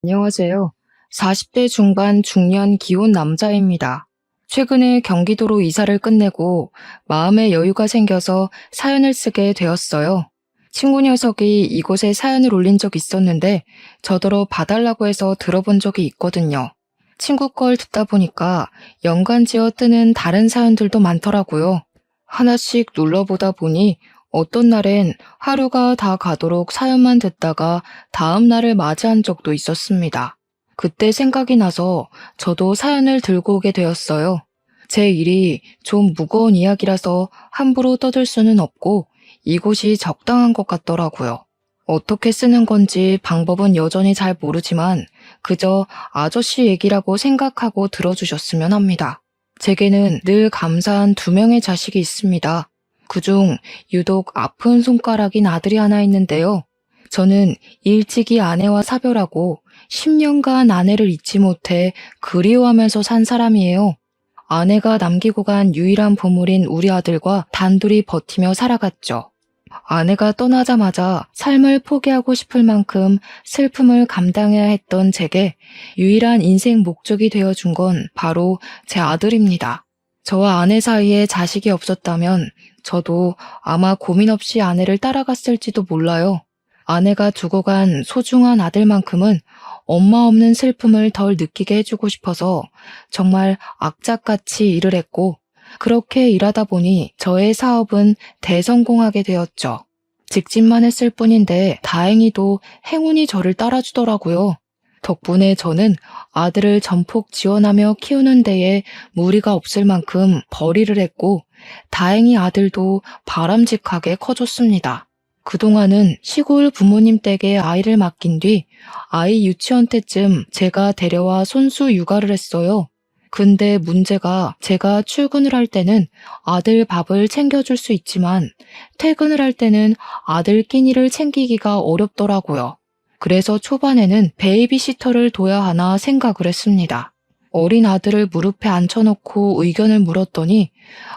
안녕하세요. 40대 중반 중년 기혼 남자입니다. 최근에 경기도로 이사를 끝내고 마음의 여유가 생겨서 사연을 쓰게 되었어요. 친구 녀석이 이곳에 사연을 올린 적 있었는데 저더러 봐달라고 해서 들어본 적이 있거든요. 친구 걸 듣다 보니까 연관지어 뜨는 다른 사연들도 많더라고요. 하나씩 눌러보다 보니 어떤 날엔 하루가 다 가도록 사연만 듣다가 다음 날을 맞이한 적도 있었습니다. 그때 생각이 나서 저도 사연을 들고 오게 되었어요. 제 일이 좀 무거운 이야기라서 함부로 떠들 수는 없고 이곳이 적당한 것 같더라고요. 어떻게 쓰는 건지 방법은 여전히 잘 모르지만 그저 아저씨 얘기라고 생각하고 들어주셨으면 합니다. 제게는 늘 감사한 2명의 자식이 있습니다. 그중 유독 아픈 손가락인 아들이 하나 있는데요. 저는 일찍이 아내와 사별하고 10년간 아내를 잊지 못해 그리워하면서 산 사람이에요. 아내가 남기고 간 유일한 보물인 우리 아들과 단둘이 버티며 살아갔죠. 아내가 떠나자마자 삶을 포기하고 싶을 만큼 슬픔을 감당해야 했던 제게 유일한 인생 목적이 되어준 건 바로 제 아들입니다. 저와 아내 사이에 자식이 없었다면 저도 아마 고민 없이 아내를 따라갔을지도 몰라요. 아내가 두고 간 소중한 아들만큼은 엄마 없는 슬픔을 덜 느끼게 해주고 싶어서 정말 악착같이 일을 했고 그렇게 일하다 보니 저의 사업은 대성공하게 되었죠. 직진만 했을 뿐인데 다행히도 행운이 저를 따라주더라고요. 덕분에 저는 아들을 전폭 지원하며 키우는 데에 무리가 없을 만큼 벌이를 했고 다행히 아들도 바람직하게 커졌습니다. 그동안은 시골 부모님 댁에 아이를 맡긴 뒤 아이 유치원 때쯤 제가 데려와 손수 육아를 했어요. 근데 문제가 제가 출근을 할 때는 아들 밥을 챙겨줄 수 있지만 퇴근을 할 때는 아들 끼니를 챙기기가 어렵더라고요. 그래서 초반에는 베이비시터를 둬야 하나 생각을 했습니다. 어린 아들을 무릎에 앉혀놓고 의견을 물었더니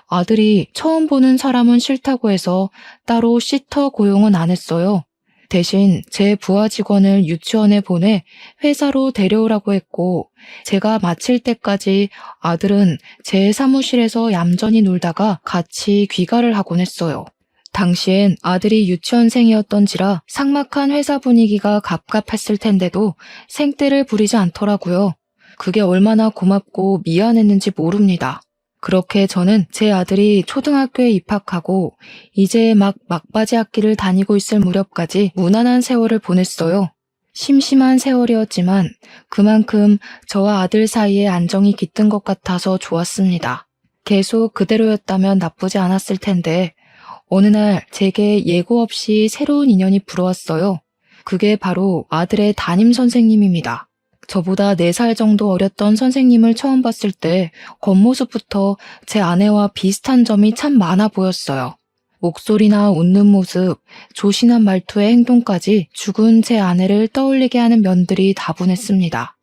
아들이 처음 보는 사람은 싫다고 해서 따로 시터 고용은 안 했어요. 대신 제 부하 직원을 유치원에 보내 회사로 데려오라고 했고 제가 마칠 때까지 아들은 제 사무실에서 얌전히 놀다가 같이 귀가를 하곤 했어요. 당시엔 아들이 유치원생이었던지라 삭막한 회사 분위기가 갑갑했을 텐데도 생떼를 부리지 않더라고요. 그게 얼마나 고맙고 미안했는지 모릅니다. 그렇게 저는 제 아들이 초등학교에 입학하고 이제 막 막바지 학기를 다니고 있을 무렵까지 무난한 세월을 보냈어요. 심심한 세월이었지만 그만큼 저와 아들 사이에 안정이 깃든 것 같아서 좋았습니다. 계속 그대로였다면 나쁘지 않았을 텐데 어느 날 제게 예고 없이 새로운 인연이 불어왔어요. 그게 바로 아들의 담임 선생님입니다. 저보다 4살 정도 어렸던 선생님을 처음 봤을 때 겉모습부터 제 아내와 비슷한 점이 참 많아 보였어요. 목소리나 웃는 모습, 조신한 말투의 행동까지 죽은 제 아내를 떠올리게 하는 면들이 다분했습니다.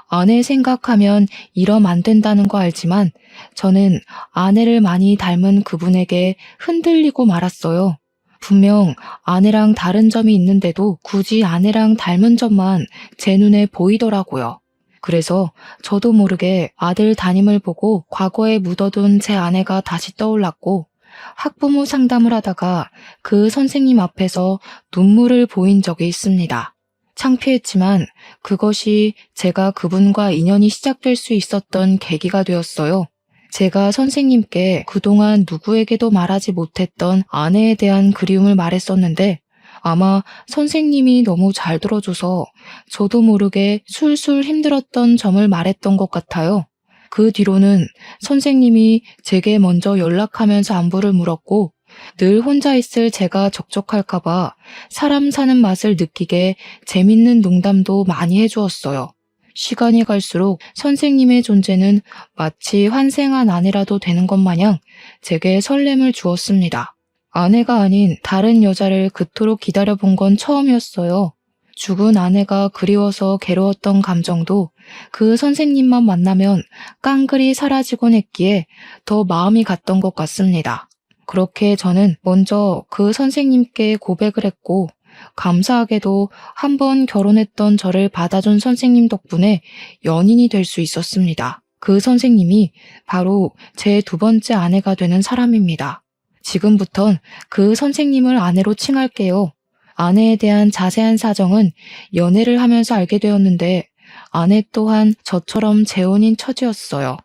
아내 생각하면 이러면 안 된다는 거 알지만 저는 아내를 많이 닮은 그분에게 흔들리고 말았어요. 분명 아내랑 다른 점이 있는데도 굳이 아내랑 닮은 점만 제 눈에 보이더라고요. 그래서 저도 모르게 아들 담임을 보고 과거에 묻어둔 제 아내가 다시 떠올랐고 학부모 상담을 하다가 그 선생님 앞에서 눈물을 보인 적이 있습니다. 창피했지만 그것이 제가 그분과 인연이 시작될 수 있었던 계기가 되었어요. 제가 선생님께 그동안 누구에게도 말하지 못했던 아내에 대한 그리움을 말했었는데 아마 선생님이 너무 잘 들어줘서 저도 모르게 술술 힘들었던 점을 말했던 것 같아요. 그 뒤로는 선생님이 제게 먼저 연락하면서 안부를 물었고 늘 혼자 있을 제가 적적할까봐 사람 사는 맛을 느끼게 재밌는 농담도 많이 해주었어요. 시간이 갈수록 선생님의 존재는 마치 환생한 아내라도 되는 것 마냥 제게 설렘을 주었습니다. 아내가 아닌 다른 여자를 그토록 기다려본 건 처음이었어요. 죽은 아내가 그리워서 괴로웠던 감정도 그 선생님만 만나면 깡그리 사라지곤 했기에 더 마음이 갔던 것 같습니다. 그렇게 저는 먼저 그 선생님께 고백을 했고 감사하게도 한 번 결혼했던 저를 받아준 선생님 덕분에 연인이 될 수 있었습니다. 그 선생님이 바로 제 두 번째 아내가 되는 사람입니다. 지금부턴 그 선생님을 아내로 칭할게요. 아내에 대한 자세한 사정은 연애를 하면서 알게 되었는데 아내 또한 저처럼 재혼인 처지였어요.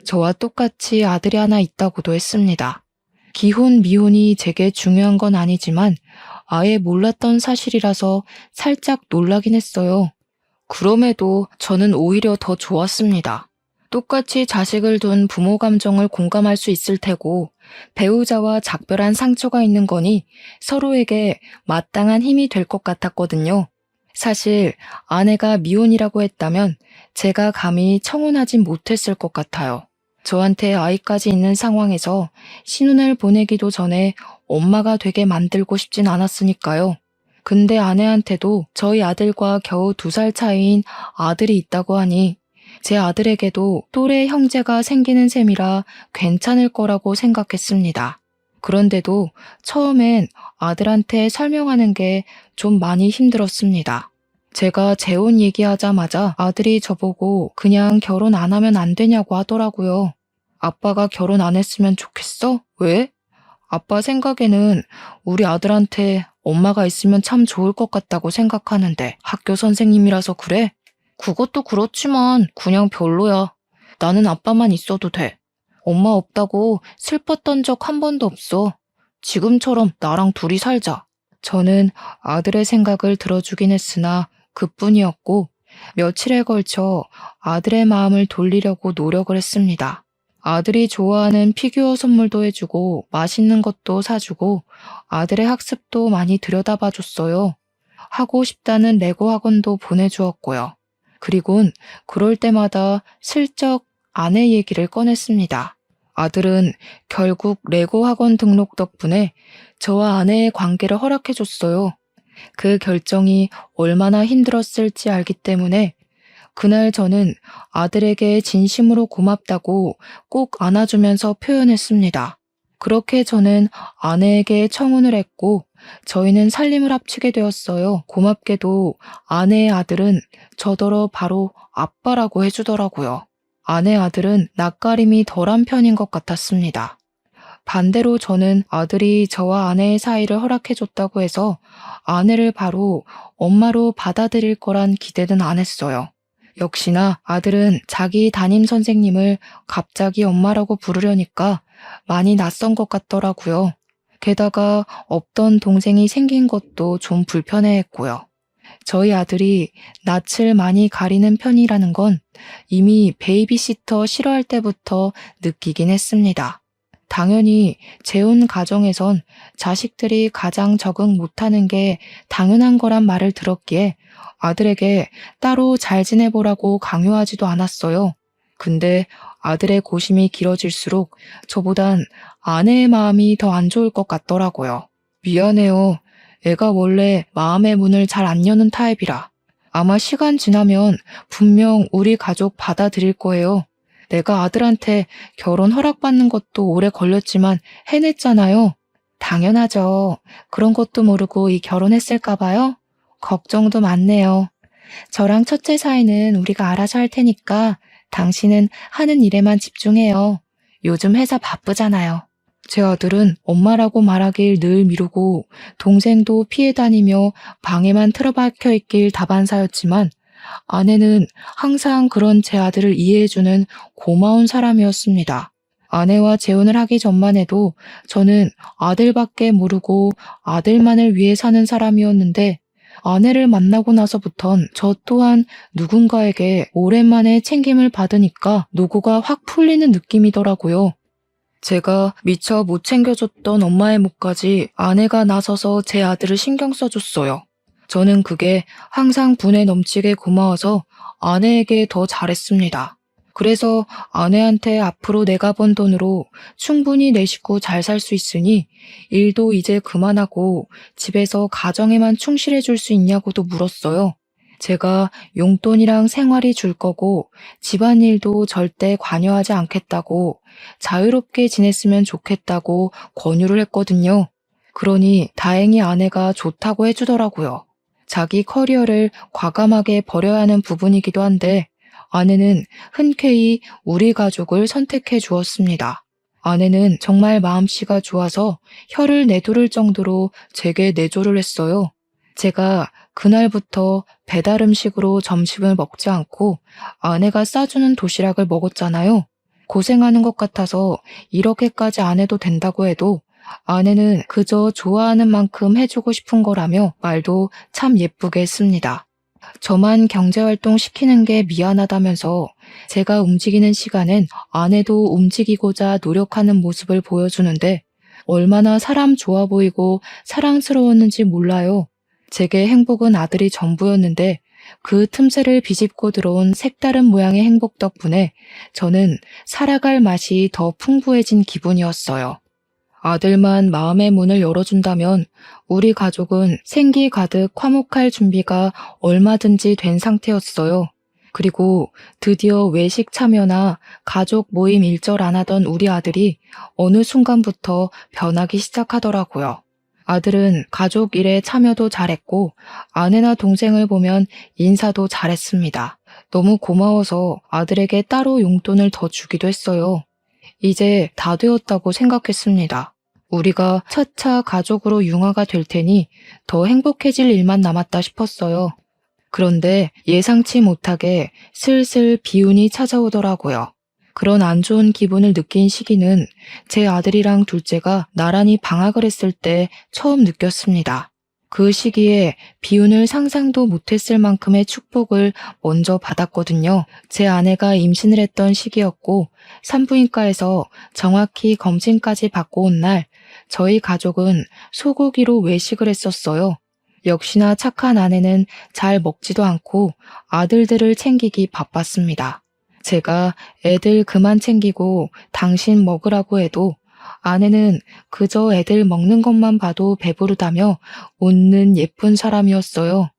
저와 똑같이 아들이 하나 있다고도 했습니다. 기혼, 미혼이 제게 중요한 건 아니지만 아예 몰랐던 사실이라서 살짝 놀라긴 했어요. 그럼에도 저는 오히려 더 좋았습니다. 똑같이 자식을 둔 부모 감정을 공감할 수 있을 테고 배우자와 작별한 상처가 있는 거니 서로에게 마땅한 힘이 될 것 같았거든요. 사실 아내가 미혼이라고 했다면 제가 감히 청혼하진 못했을 것 같아요. 저한테 아이까지 있는 상황에서 신혼을 보내기도 전에 엄마가 되게 만들고 싶진 않았으니까요. 근데 아내한테도 저희 아들과 겨우 2살 차이인 아들이 있다고 하니 제 아들에게도 또래 형제가 생기는 셈이라 괜찮을 거라고 생각했습니다. 그런데도 처음엔 아들한테 설명하는 게 좀 많이 힘들었습니다. 제가 재혼 얘기하자마자 아들이 저보고 그냥 결혼 안 하면 안 되냐고 하더라고요. 아빠가 결혼 안 했으면 좋겠어? 왜? 아빠 생각에는 우리 아들한테 엄마가 있으면 참 좋을 것 같다고 생각하는데 학교 선생님이라서 그래? 그것도 그렇지만 그냥 별로야. 나는 아빠만 있어도 돼. 엄마 없다고 슬펐던 적 한 번도 없어. 지금처럼 나랑 둘이 살자. 저는 아들의 생각을 들어주긴 했으나 그뿐이었고 며칠에 걸쳐 아들의 마음을 돌리려고 노력을 했습니다. 아들이 좋아하는 피규어 선물도 해주고 맛있는 것도 사주고 아들의 학습도 많이 들여다봐줬어요. 하고 싶다는 레고 학원도 보내주었고요. 그리곤 그럴 때마다 슬쩍 아내 얘기를 꺼냈습니다. 아들은 결국 레고 학원 등록 덕분에 저와 아내의 관계를 허락해줬어요. 그 결정이 얼마나 힘들었을지 알기 때문에 그날 저는 아들에게 진심으로 고맙다고 꼭 안아주면서 표현했습니다. 그렇게 저는 아내에게 청혼을 했고 저희는 살림을 합치게 되었어요. 고맙게도 아내의 아들은 저더러 바로 아빠라고 해주더라고요. 아내 아들은 낯가림이 덜한 편인 것 같았습니다. 반대로 저는 아들이 저와 아내의 사이를 허락해줬다고 해서 아내를 바로 엄마로 받아들일 거란 기대는 안 했어요. 역시나 아들은 자기 담임 선생님을 갑자기 엄마라고 부르려니까 많이 낯선 것 같더라고요. 게다가 없던 동생이 생긴 것도 좀 불편해했고요. 저희 아들이 낯을 많이 가리는 편이라는 건 이미 베이비시터 싫어할 때부터 느끼긴 했습니다. 당연히 재혼 가정에선 자식들이 가장 적응 못하는 게 당연한 거란 말을 들었기에 아들에게 따로 잘 지내보라고 강요하지도 않았어요. 근데 아들의 고심이 길어질수록 저보단 아내의 마음이 더 안 좋을 것 같더라고요. 미안해요. 애가 원래 마음의 문을 잘 안 여는 타입이라. 아마 시간 지나면 분명 우리 가족 받아들일 거예요. 내가 아들한테 결혼 허락받는 것도 오래 걸렸지만 해냈잖아요. 당연하죠. 그런 것도 모르고 이 결혼했을까 봐요? 걱정도 많네요. 저랑 첫째 사이는 우리가 알아서 할 테니까 당신은 하는 일에만 집중해요. 요즘 회사 바쁘잖아요. 제 아들은 엄마라고 말하길 늘 미루고 동생도 피해 다니며 방에만 틀어박혀 있길 다반사였지만 아내는 항상 그런 제 아들을 이해해주는 고마운 사람이었습니다. 아내와 재혼을 하기 전만 해도 저는 아들밖에 모르고 아들만을 위해 사는 사람이었는데 아내를 만나고 나서부턴 저 또한 누군가에게 오랜만에 챙김을 받으니까 노고가 확 풀리는 느낌이더라고요. 제가 미처 못 챙겨줬던 엄마의 몫까지 아내가 나서서 제 아들을 신경 써줬어요. 저는 그게 항상 분에 넘치게 고마워서 아내에게 더 잘했습니다. 그래서 아내한테 앞으로 내가 번 돈으로 충분히 내 식구 잘 살 수 있으니 일도 이제 그만하고 집에서 가정에만 충실해 줄 수 있냐고도 물었어요. 제가 용돈이랑 생활이 줄 거고 집안일도 절대 관여하지 않겠다고 자유롭게 지냈으면 좋겠다고 권유를 했거든요. 그러니 다행히 아내가 좋다고 해주더라고요. 자기 커리어를 과감하게 버려야 하는 부분이기도 한데 아내는 흔쾌히 우리 가족을 선택해 주었습니다. 아내는 정말 마음씨가 좋아서 혀를 내두를 정도로 제게 내조를 했어요. 제가 그날부터 배달 음식으로 점심을 먹지 않고 아내가 싸주는 도시락을 먹었잖아요. 고생하는 것 같아서 이렇게까지 안 해도 된다고 해도 아내는 그저 좋아하는 만큼 해주고 싶은 거라며 말도 참 예쁘게 했습니다. 저만 경제활동 시키는 게 미안하다면서 제가 움직이는 시간엔 아내도 움직이고자 노력하는 모습을 보여주는데 얼마나 사람 좋아 보이고 사랑스러웠는지 몰라요. 제게 행복은 아들이 전부였는데 그 틈새를 비집고 들어온 색다른 모양의 행복 덕분에 저는 살아갈 맛이 더 풍부해진 기분이었어요. 아들만 마음의 문을 열어준다면 우리 가족은 생기 가득 화목할 준비가 얼마든지 된 상태였어요. 그리고 드디어 외식 참여나 가족 모임 일절 안 하던 우리 아들이 어느 순간부터 변하기 시작하더라고요. 아들은 가족 일에 참여도 잘했고 아내나 동생을 보면 인사도 잘했습니다. 너무 고마워서 아들에게 따로 용돈을 더 주기도 했어요. 이제 다 되었다고 생각했습니다. 우리가 차차 가족으로 융화가 될 테니 더 행복해질 일만 남았다 싶었어요. 그런데 예상치 못하게 슬슬 비운이 찾아오더라고요. 그런 안 좋은 기분을 느낀 시기는 제 아들이랑 둘째가 나란히 방학을 했을 때 처음 느꼈습니다. 그 시기에 비운을 상상도 못했을 만큼의 축복을 먼저 받았거든요. 제 아내가 임신을 했던 시기였고 산부인과에서 정확히 검진까지 받고 온 날 저희 가족은 소고기로 외식을 했었어요. 역시나 착한 아내는 잘 먹지도 않고 아들들을 챙기기 바빴습니다. 제가 애들 그만 챙기고 당신 먹으라고 해도 아내는 그저 애들 먹는 것만 봐도 배부르다며 웃는 예쁜 사람이었어요.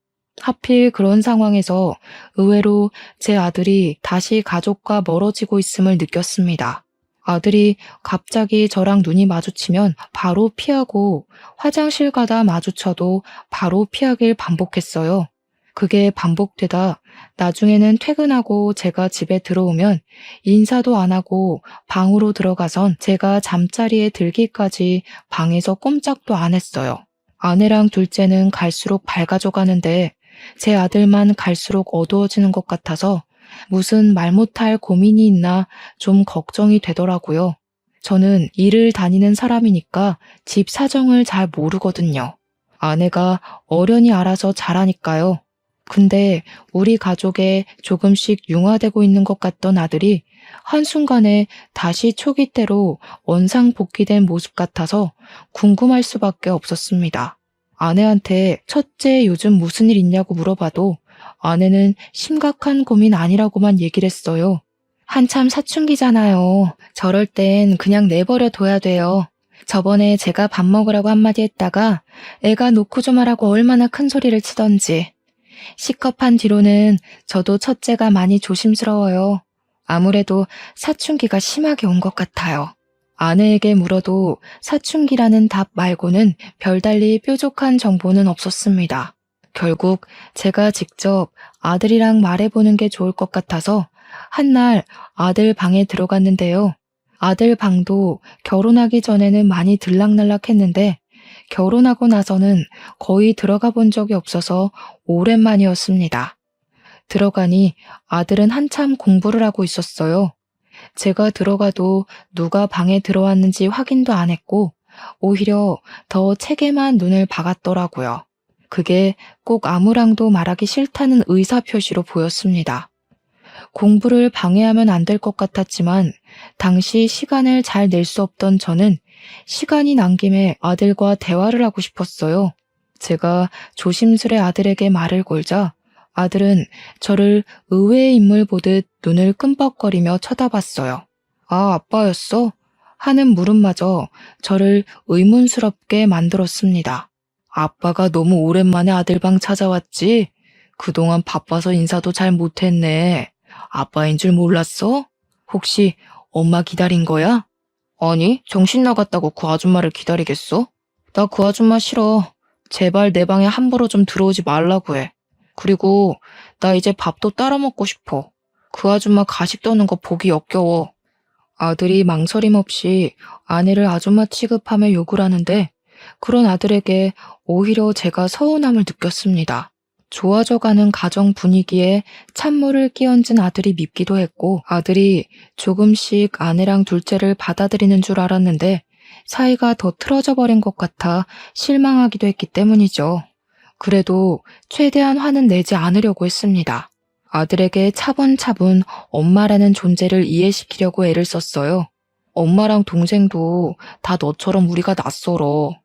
하필 그런 상황에서 의외로 제 아들이 다시 가족과 멀어지고 있음을 느꼈습니다. 아들이 갑자기 저랑 눈이 마주치면 바로 피하고 화장실 가다 마주쳐도 바로 피하길 반복했어요. 그게 반복되다 나중에는 퇴근하고 제가 집에 들어오면 인사도 안 하고 방으로 들어가선 제가 잠자리에 들기까지 방에서 꼼짝도 안 했어요. 아내랑 둘째는 갈수록 밝아져 가는데 제 아들만 갈수록 어두워지는 것 같아서 무슨 말 못할 고민이 있나 좀 걱정이 되더라고요. 저는 일을 다니는 사람이니까 집 사정을 잘 모르거든요. 아내가 어련히 알아서 잘하니까요. 근데 우리 가족에 조금씩 융화되고 있는 것 같던 아들이 한순간에 다시 초기 때로 원상복귀된 모습 같아서 궁금할 수밖에 없었습니다. 아내한테 첫째 요즘 무슨 일 있냐고 물어봐도 아내는 심각한 고민 아니라고만 얘기를 했어요. 한참 사춘기잖아요. 저럴 땐 그냥 내버려 둬야 돼요. 저번에 제가 밥 먹으라고 한마디 했다가 애가 놓고 좀 하라고 얼마나 큰 소리를 치던지. 시컵한 뒤로는 저도 첫째가 많이 조심스러워요. 아무래도 사춘기가 심하게 온 것 같아요. 아내에게 물어도 사춘기라는 답 말고는 별달리 뾰족한 정보는 없었습니다. 결국 제가 직접 아들이랑 말해보는 게 좋을 것 같아서 한날 아들 방에 들어갔는데요. 아들 방도 결혼하기 전에는 많이 들락날락했는데 결혼하고 나서는 거의 들어가 본 적이 없어서 오랜만이었습니다. 들어가니 아들은 한참 공부를 하고 있었어요. 제가 들어가도 누가 방에 들어왔는지 확인도 안 했고 오히려 더 책에만 눈을 박았더라고요. 그게 꼭 아무랑도 말하기 싫다는 의사표시로 보였습니다. 공부를 방해하면 안 될 것 같았지만 당시 시간을 잘 낼 수 없던 저는 시간이 난 김에 아들과 대화를 하고 싶었어요. 제가 조심스레 아들에게 말을 걸자 아들은 저를 의외의 인물 보듯 눈을 끔뻑거리며 쳐다봤어요. 아, 아빠였어? 하는 물음마저 저를 의문스럽게 만들었습니다. 아빠가 너무 오랜만에 아들 방 찾아왔지? 그동안 바빠서 인사도 잘 못했네. 아빠인 줄 몰랐어? 혹시 엄마 기다린 거야? 아니, 정신 나갔다고 그 아줌마를 기다리겠어? 나 그 아줌마 싫어. 제발 내 방에 함부로 좀 들어오지 말라고 해. 그리고 나 이제 밥도 따라 먹고 싶어. 그 아줌마 가식 떠는 거 보기 역겨워. 아들이 망설임 없이 아내를 아줌마 취급하며 욕을 하는데 그런 아들에게 오히려 제가 서운함을 느꼈습니다. 좋아져가는 가정 분위기에 찬물을 끼얹은 아들이 밉기도 했고 아들이 조금씩 아내랑 둘째를 받아들이는 줄 알았는데 사이가 더 틀어져 버린 것 같아 실망하기도 했기 때문이죠. 그래도 최대한 화는 내지 않으려고 했습니다. 아들에게 차분차분 엄마라는 존재를 이해시키려고 애를 썼어요. 엄마랑 동생도 다 너처럼 우리가 낯설어.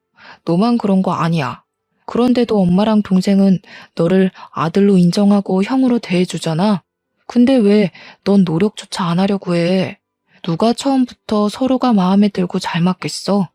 너만 그런 거 아니야. 그런데도 엄마랑 동생은 너를 아들로 인정하고 형으로 대해주잖아. 근데 왜 넌 노력조차 안 하려고 해? 누가 처음부터 서로가 마음에 들고 잘 맞겠어?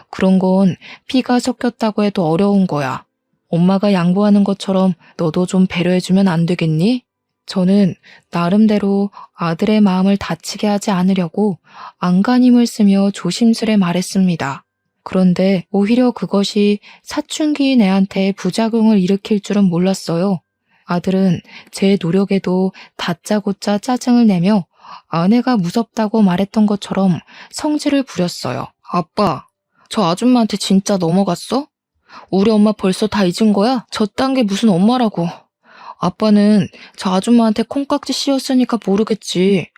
그런 건 피가 섞였다고 해도 어려운 거야. 엄마가 양보하는 것처럼 너도 좀 배려해주면 안 되겠니? 저는 나름대로 아들의 마음을 다치게 하지 않으려고 안간힘을 쓰며 조심스레 말했습니다. 그런데 오히려 그것이 사춘기인 애한테 부작용을 일으킬 줄은 몰랐어요. 아들은 제 노력에도 다짜고짜 짜증을 내며 아내가 무섭다고 말했던 것처럼 성질을 부렸어요. 아빠, 저 아줌마한테 진짜 넘어갔어? 우리 엄마 벌써 다 잊은 거야? 저딴 게 무슨 엄마라고. 아빠는 저 아줌마한테 콩깍지 씌웠으니까 모르겠지.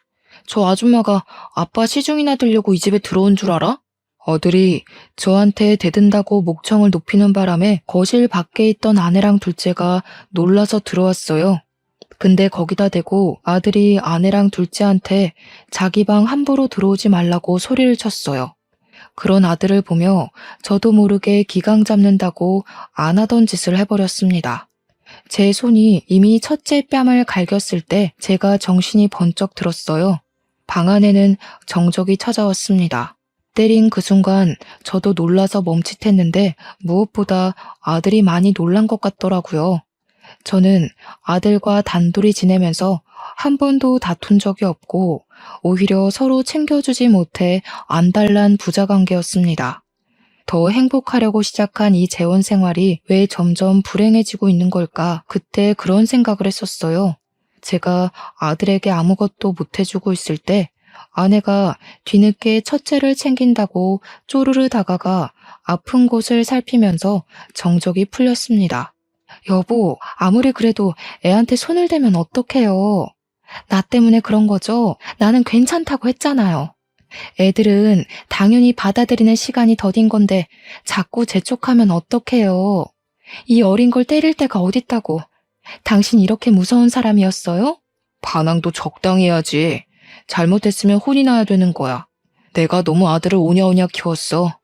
저 아줌마가 아빠 시중이나 들려고 이 집에 들어온 줄 알아? 아들이 저한테 대든다고 목청을 높이는 바람에 거실 밖에 있던 아내랑 둘째가 놀라서 들어왔어요. 근데 거기다 대고 아들이 아내랑 둘째한테 자기 방 함부로 들어오지 말라고 소리를 쳤어요. 그런 아들을 보며 저도 모르게 기강 잡는다고 안 하던 짓을 해버렸습니다. 제 손이 이미 첫째 뺨을 갈겼을 때 제가 정신이 번쩍 들었어요. 방 안에는 정적이 찾아왔습니다. 때린 그 순간 저도 놀라서 멈칫했는데 무엇보다 아들이 많이 놀란 것 같더라고요. 저는 아들과 단둘이 지내면서 한 번도 다툰 적이 없고 오히려 서로 챙겨주지 못해 안달난 부자관계였습니다. 더 행복하려고 시작한 이 재혼 생활이 왜 점점 불행해지고 있는 걸까? 그때 그런 생각을 했었어요. 제가 아들에게 아무것도 못해주고 있을 때 아내가 뒤늦게 첫째를 챙긴다고 쪼르르 다가가 아픈 곳을 살피면서 정적이 풀렸습니다. 여보, 아무리 그래도 애한테 손을 대면 어떡해요? 나 때문에 그런 거죠? 나는 괜찮다고 했잖아요. 애들은 당연히 받아들이는 시간이 더딘 건데 자꾸 재촉하면 어떡해요? 이 어린 걸 때릴 때가 어딨다고. 당신 이렇게 무서운 사람이었어요? 반항도 적당히 해야지. 잘못했으면 혼이 나야 되는 거야. 내가 너무 아들을 오냐오냐 키웠어.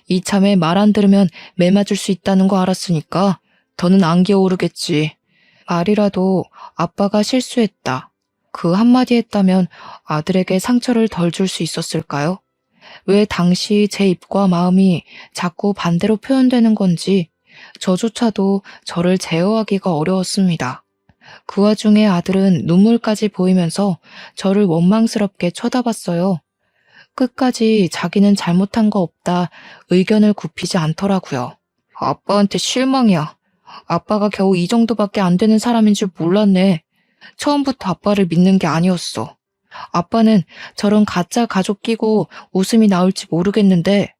이참에 말 안 들으면 매 맞을 수 있다는 거 알았으니까 더는 안 기어오르겠지. 말이라도 아빠가 실수했다. 그 한마디 했다면 아들에게 상처를 덜 줄 수 있었을까요? 왜 당시 제 입과 마음이 자꾸 반대로 표현되는 건지 저조차도 저를 제어하기가 어려웠습니다. 그 와중에 아들은 눈물까지 보이면서 저를 원망스럽게 쳐다봤어요. 끝까지 자기는 잘못한 거 없다 의견을 굽히지 않더라고요. 아빠한테 실망이야. 아빠가 겨우 이 정도밖에 안 되는 사람인 줄 몰랐네. 처음부터 아빠를 믿는 게 아니었어. 아빠는 저런 가짜 가족 끼고 웃음이 나올지 모르겠는데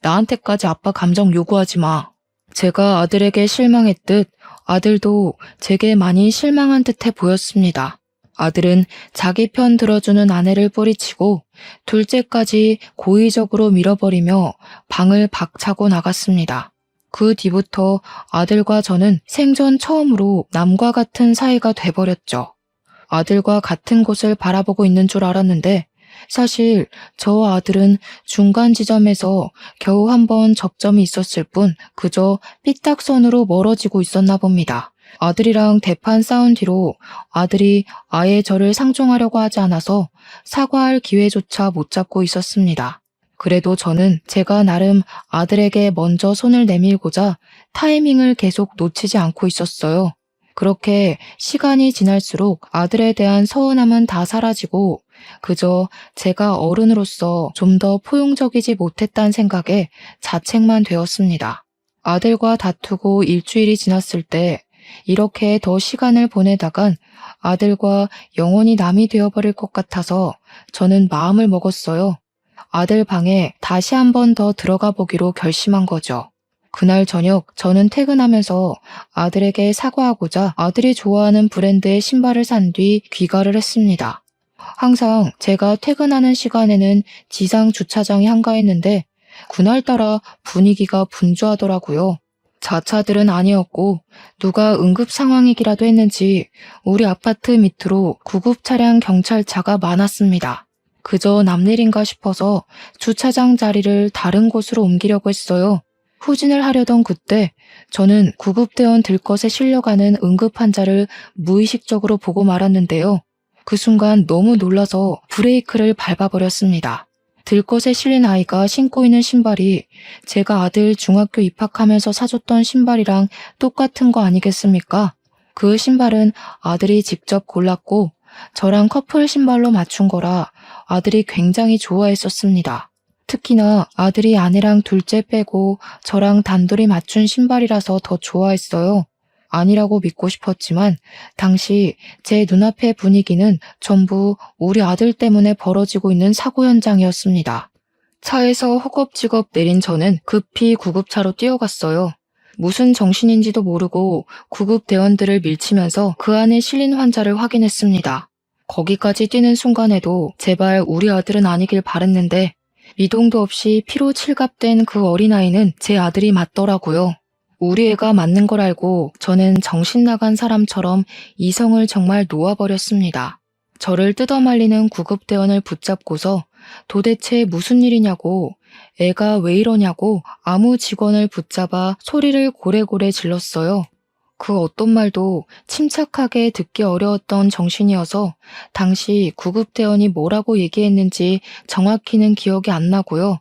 나한테까지 아빠 감정 요구하지 마. 제가 아들에게 실망했듯 아들도 제게 많이 실망한 듯해 보였습니다. 아들은 자기 편 들어주는 아내를 뿌리치고 둘째까지 고의적으로 밀어버리며 방을 박차고 나갔습니다. 그 뒤부터 아들과 저는 생전 처음으로 남과 같은 사이가 돼버렸죠. 아들과 같은 곳을 바라보고 있는 줄 알았는데 사실 저 아들은 중간 지점에서 겨우 한 번 접점이 있었을 뿐 그저 삐딱선으로 멀어지고 있었나 봅니다. 아들이랑 대판 싸운 뒤로 아들이 아예 저를 상종하려고 하지 않아서 사과할 기회조차 못 잡고 있었습니다. 그래도 저는 제가 나름 아들에게 먼저 손을 내밀고자 타이밍을 계속 놓치지 않고 있었어요. 그렇게 시간이 지날수록 아들에 대한 서운함은 다 사라지고 그저 제가 어른으로서 좀 더 포용적이지 못했다는 생각에 자책만 되었습니다. 아들과 다투고 일주일이 지났을 때 이렇게 더 시간을 보내다간 아들과 영원히 남이 되어버릴 것 같아서 저는 마음을 먹었어요. 아들 방에 다시 한 번 더 들어가 보기로 결심한 거죠. 그날 저녁 저는 퇴근하면서 아들에게 사과하고자 아들이 좋아하는 브랜드의 신발을 산 뒤 귀가를 했습니다. 항상 제가 퇴근하는 시간에는 지상 주차장이 한가했는데 그날따라 분위기가 분주하더라고요. 자차들은 아니었고 누가 응급 상황이기라도 했는지 우리 아파트 밑으로 구급 차량 경찰차가 많았습니다. 그저 남일인가 싶어서 주차장 자리를 다른 곳으로 옮기려고 했어요. 후진을 하려던 그때 저는 구급대원 들것에 실려가는 응급 환자를 무의식적으로 보고 말았는데요. 그 순간 너무 놀라서 브레이크를 밟아버렸습니다. 들것에 실린 아이가 신고 있는 신발이 제가 아들 중학교 입학하면서 사줬던 신발이랑 똑같은 거 아니겠습니까? 그 신발은 아들이 직접 골랐고 저랑 커플 신발로 맞춘 거라 아들이 굉장히 좋아했었습니다. 특히나 아들이 아내랑 둘째 빼고 저랑 단둘이 맞춘 신발이라서 더 좋아했어요. 아니라고 믿고 싶었지만 당시 제 눈앞의 분위기는 전부 우리 아들 때문에 벌어지고 있는 사고 현장이었습니다. 차에서 허겁지겁 내린 저는 급히 구급차로 뛰어갔어요. 무슨 정신인지도 모르고 구급대원들을 밀치면서 그 안에 실린 환자를 확인했습니다. 거기까지 뛰는 순간에도 제발 우리 아들은 아니길 바랬는데 미동도 없이 피로 칠갑된 그 어린아이는 제 아들이 맞더라고요. 우리 애가 맞는 걸 알고 저는 정신 나간 사람처럼 이성을 정말 놓아버렸습니다. 저를 뜯어말리는 구급대원을 붙잡고서 도대체 무슨 일이냐고, 애가 왜 이러냐고 아무 직원을 붙잡아 소리를 고래고래 질렀어요. 그 어떤 말도 침착하게 듣기 어려웠던 정신이어서 당시 구급대원이 뭐라고 얘기했는지 정확히는 기억이 안 나고요.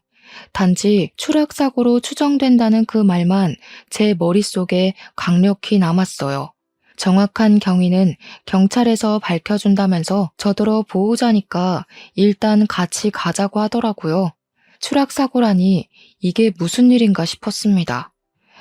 단지 추락사고로 추정된다는 그 말만 제 머릿속에 강력히 남았어요. 정확한 경위는 경찰에서 밝혀준다면서 저더러 보호자니까 일단 같이 가자고 하더라고요. 추락사고라니 이게 무슨 일인가 싶었습니다.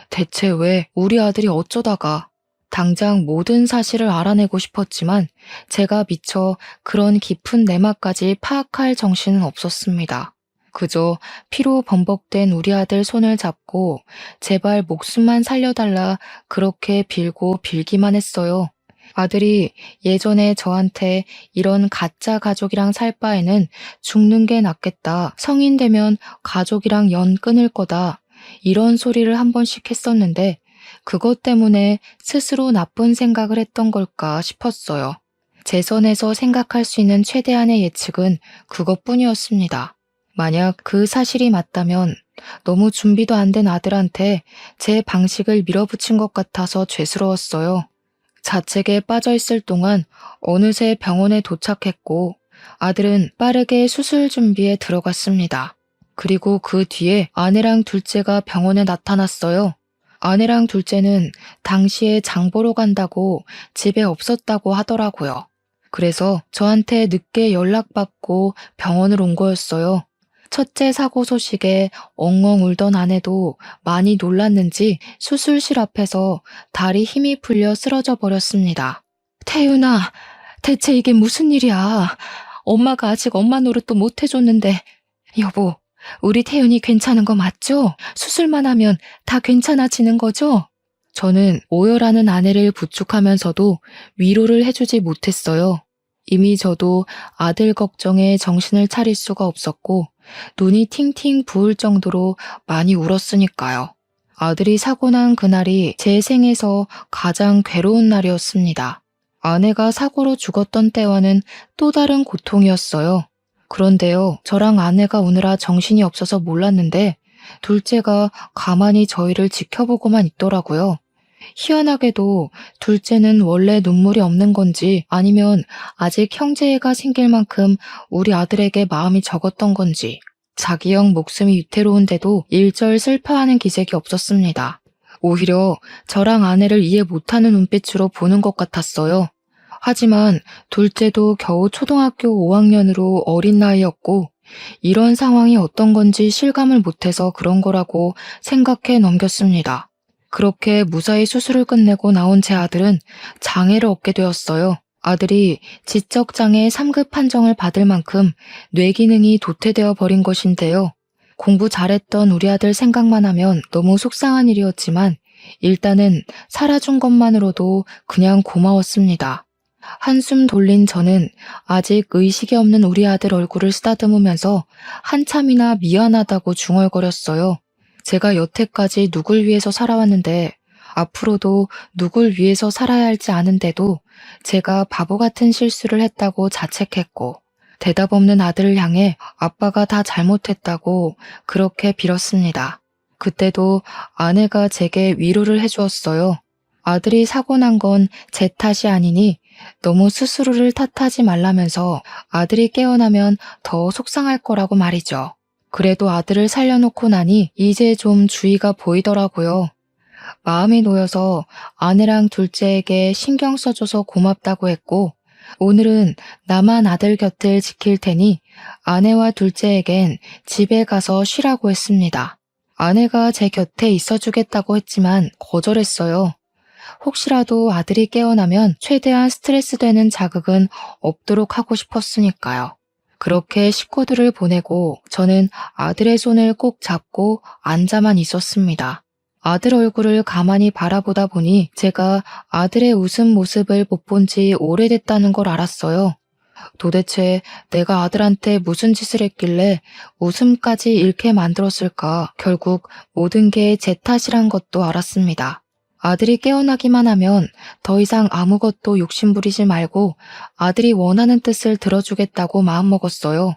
대체 왜 우리 아들이 어쩌다가 당장 모든 사실을 알아내고 싶었지만 제가 미처 그런 깊은 내막까지 파악할 정신은 없었습니다. 그저 피로 범벅된 우리 아들 손을 잡고 제발 목숨만 살려달라 그렇게 빌고 빌기만 했어요. 아들이 예전에 저한테 이런 가짜 가족이랑 살 바에는 죽는 게 낫겠다. 성인 되면 가족이랑 연 끊을 거다. 이런 소리를 한 번씩 했었는데 그것 때문에 스스로 나쁜 생각을 했던 걸까 싶었어요. 제 선에서 생각할 수 있는 최대한의 예측은 그것뿐이었습니다. 만약 그 사실이 맞다면 너무 준비도 안 된 아들한테 제 방식을 밀어붙인 것 같아서 죄스러웠어요. 자책에 빠져있을 동안 어느새 병원에 도착했고 아들은 빠르게 수술 준비에 들어갔습니다. 그리고 그 뒤에 아내랑 둘째가 병원에 나타났어요. 아내랑 둘째는 당시에 장 보러 간다고 집에 없었다고 하더라고요. 그래서 저한테 늦게 연락받고 병원을 온 거였어요. 첫째 사고 소식에 엉엉 울던 아내도 많이 놀랐는지 수술실 앞에서 다리 힘이 풀려 쓰러져 버렸습니다. 태윤아, 대체 이게 무슨 일이야? 엄마가 아직 엄마 노릇도 못 해줬는데. 여보, 우리 태윤이 괜찮은 거 맞죠? 수술만 하면 다 괜찮아지는 거죠? 저는 오열하는 아내를 부축하면서도 위로를 해주지 못했어요. 이미 저도 아들 걱정에 정신을 차릴 수가 없었고 눈이 팅팅 부을 정도로 많이 울었으니까요. 아들이 사고 난 그날이 제 생에서 가장 괴로운 날이었습니다. 아내가 사고로 죽었던 때와는 또 다른 고통이었어요. 그런데요, 저랑 아내가 오느라 정신이 없어서 몰랐는데 둘째가 가만히 저희를 지켜보고만 있더라고요. 희한하게도 둘째는 원래 눈물이 없는 건지 아니면 아직 형제애가 생길 만큼 우리 아들에게 마음이 적었던 건지 자기 형 목숨이 위태로운데도 일절 슬퍼하는 기색이 없었습니다. 오히려 저랑 아내를 이해 못하는 눈빛으로 보는 것 같았어요. 하지만 둘째도 겨우 초등학교 5학년으로 어린 나이였고 이런 상황이 어떤 건지 실감을 못해서 그런 거라고 생각해 넘겼습니다. 그렇게 무사히 수술을 끝내고 나온 제 아들은 장애를 얻게 되었어요. 아들이 지적장애 3급 판정을 받을 만큼 뇌 기능이 도태되어 버린 것인데요. 공부 잘했던 우리 아들 생각만 하면 너무 속상한 일이었지만 일단은 살아준 것만으로도 그냥 고마웠습니다. 한숨 돌린 저는 아직 의식이 없는 우리 아들 얼굴을 쓰다듬으면서 한참이나 미안하다고 중얼거렸어요. 제가 여태까지 누굴 위해서 살아왔는데 앞으로도 누굴 위해서 살아야 할지 아는데도 제가 바보 같은 실수를 했다고 자책했고 대답 없는 아들을 향해 아빠가 다 잘못했다고 그렇게 빌었습니다. 그때도 아내가 제게 위로를 해주었어요. 아들이 사고 난 건 제 탓이 아니니 너무 스스로를 탓하지 말라면서 아들이 깨어나면 더 속상할 거라고 말이죠. 그래도 아들을 살려놓고 나니 이제 좀 주의가 보이더라고요. 마음이 놓여서 아내랑 둘째에게 신경 써줘서 고맙다고 했고 오늘은 나만 아들 곁을 지킬 테니 아내와 둘째에겐 집에 가서 쉬라고 했습니다. 아내가 제 곁에 있어주겠다고 했지만 거절했어요. 혹시라도 아들이 깨어나면 최대한 스트레스 되는 자극은 없도록 하고 싶었으니까요. 그렇게 식구들을 보내고 저는 아들의 손을 꼭 잡고 앉아만 있었습니다. 아들 얼굴을 가만히 바라보다 보니 제가 아들의 웃음 모습을 못 본 지 오래됐다는 걸 알았어요. 도대체 내가 아들한테 무슨 짓을 했길래 웃음까지 잃게 만들었을까? 결국 모든 게 제 탓이란 것도 알았습니다. 아들이 깨어나기만 하면 더 이상 아무것도 욕심부리지 말고 아들이 원하는 뜻을 들어주겠다고 마음먹었어요.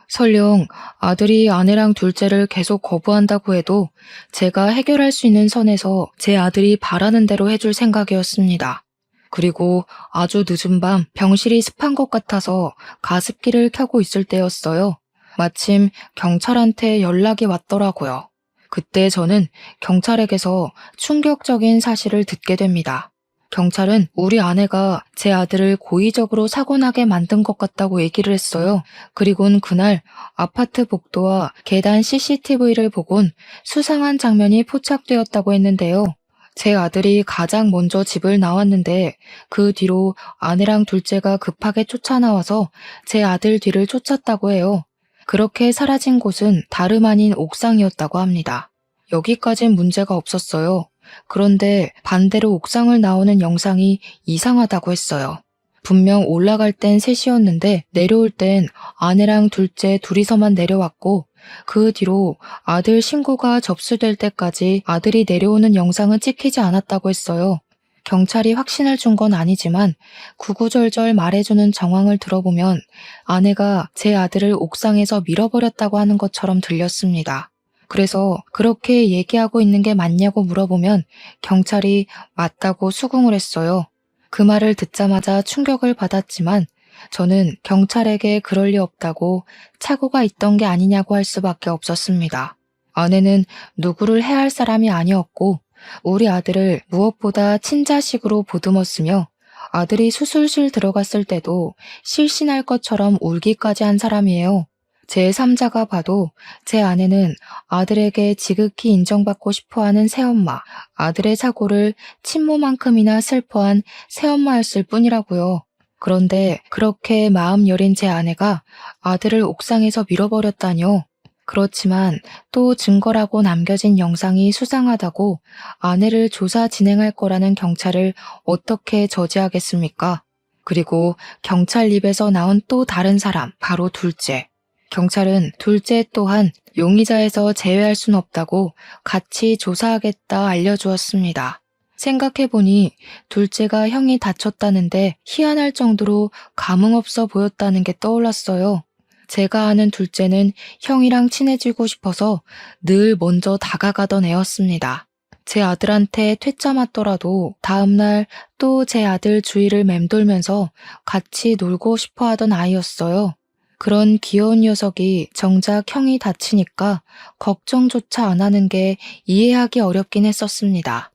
설령 아들이 아내랑 둘째를 계속 거부한다고 해도 제가 해결할 수 있는 선에서 제 아들이 바라는 대로 해줄 생각이었습니다. 그리고 아주 늦은 밤 병실이 습한 것 같아서 가습기를 켜고 있을 때였어요. 마침 경찰한테 연락이 왔더라고요. 그때 저는 경찰에게서 충격적인 사실을 듣게 됩니다. 경찰은 우리 아내가 제 아들을 고의적으로 사고나게 만든 것 같다고 얘기를 했어요. 그리곤 그날 아파트 복도와 계단 CCTV를 보곤 수상한 장면이 포착되었다고 했는데요. 제 아들이 가장 먼저 집을 나왔는데 그 뒤로 아내랑 둘째가 급하게 쫓아나와서 제 아들 뒤를 쫓았다고 해요. 그렇게 사라진 곳은 다름 아닌 옥상이었다고 합니다. 여기까진 문제가 없었어요. 그런데 반대로 옥상을 나오는 영상이 이상하다고 했어요. 분명 올라갈 땐 셋이었는데 내려올 땐 아내랑 둘째 둘이서만 내려왔고 그 뒤로 아들 신고가 접수될 때까지 아들이 내려오는 영상은 찍히지 않았다고 했어요. 경찰이 확신을 준 건 아니지만 구구절절 말해주는 정황을 들어보면 아내가 제 아들을 옥상에서 밀어버렸다고 하는 것처럼 들렸습니다. 그래서 그렇게 얘기하고 있는 게 맞냐고 물어보면 경찰이 맞다고 수긍을 했어요. 그 말을 듣자마자 충격을 받았지만 저는 경찰에게 그럴 리 없다고 착오가 있던 게 아니냐고 할 수밖에 없었습니다. 아내는 누구를 해할 사람이 아니었고 우리 아들을 무엇보다 친자식으로 보듬었으며 아들이 수술실 들어갔을 때도 실신할 것처럼 울기까지 한 사람이에요. 제3자가 봐도 제 아내는 아들에게 지극히 인정받고 싶어하는 새엄마, 아들의 사고를 친모만큼이나 슬퍼한 새엄마였을 뿐이라고요. 그런데 그렇게 마음 여린 제 아내가 아들을 옥상에서 밀어버렸다뇨. 그렇지만 또 증거라고 남겨진 영상이 수상하다고 아내를 조사 진행할 거라는 경찰을 어떻게 저지하겠습니까? 그리고 경찰 입에서 나온 또 다른 사람, 바로 둘째. 경찰은 둘째 또한 용의자에서 제외할 순 없다고 같이 조사하겠다 알려주었습니다. 생각해보니 둘째가 형이 다쳤다는데 희한할 정도로 감흥 없어 보였다는 게 떠올랐어요. 제가 아는 둘째는 형이랑 친해지고 싶어서 늘 먼저 다가가던 애였습니다. 제 아들한테 퇴짜 맞더라도 다음날 또 제 아들 주위를 맴돌면서 같이 놀고 싶어 하던 아이였어요. 그런 귀여운 녀석이 정작 형이 다치니까 걱정조차 안 하는 게 이해하기 어렵긴 했었습니다.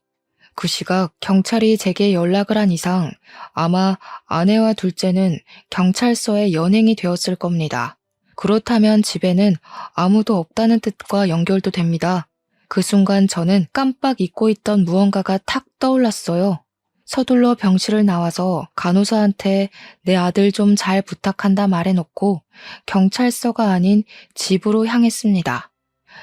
그 시각 경찰이 제게 연락을 한 이상 아마 아내와 둘째는 경찰서에 연행이 되었을 겁니다. 그렇다면 집에는 아무도 없다는 뜻과 연결도 됩니다. 그 순간 저는 깜빡 잊고 있던 무언가가 탁 떠올랐어요. 서둘러 병실을 나와서 간호사한테 내 아들 좀 잘 부탁한다 말해놓고 경찰서가 아닌 집으로 향했습니다.